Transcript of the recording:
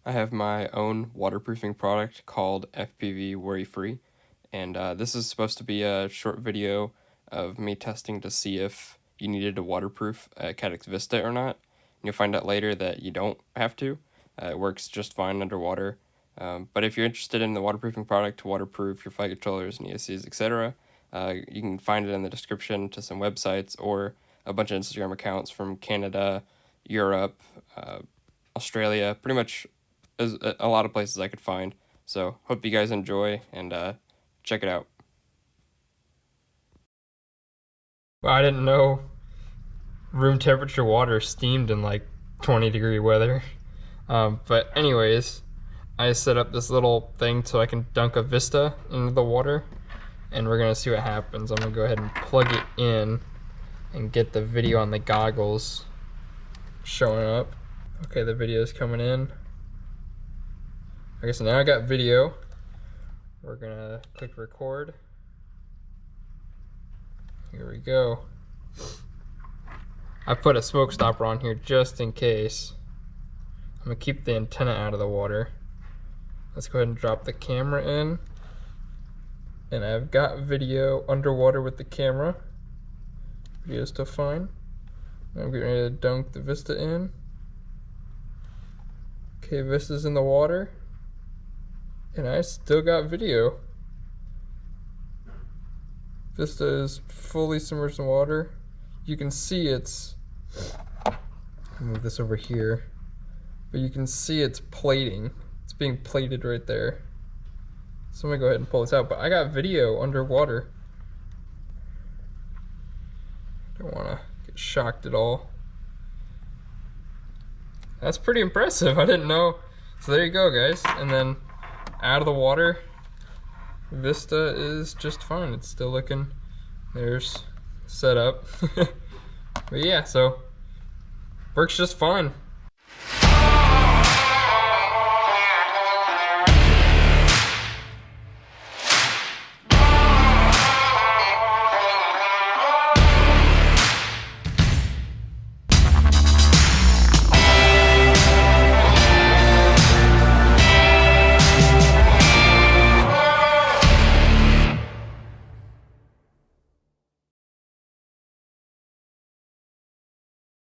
I have my own waterproofing product called FPV Worry Free, and this is supposed to be a short video of me testing to see if you needed to waterproof Caddx Vista or not. And you'll find out later that you don't have to. It works just fine underwater. But if you're interested in the waterproofing product to waterproof your flight controllers and ESCs, etc., you can find it in the description to some websites or a bunch of Instagram accounts from Canada, Europe, Australia, pretty much a lot of places I could find. So hope you guys enjoy and check it out. Well, I didn't know room temperature water steamed in like 20-degree weather. But anyways, I set up this little thing so I can dunk a Vista into the water, and we're gonna see what happens. I'm gonna go ahead and plug it in and get the video on the goggles showing up. Okay, the video is coming in. Okay, so now I got video. We're gonna click record. Here we go. I put a smoke stopper on here just in case. I'm gonna keep the antenna out of the water. Let's go ahead and drop the camera in. And I've got video underwater with the camera. Video's still fine. I'm getting ready to dunk the Vista in. Okay, Vista's in the water. And I still got video. Vista is fully submerged in water. You can see it's, move this over here, but you can see it's plating. It's being plated right there. So I'm gonna go ahead and pull this out, but I got video underwater. Don't wanna get shocked at all. That's pretty impressive, I didn't know. So there you go, guys. And then out of the water, Vista is just fine. It's still looking, there's setup. But yeah, so works just fine.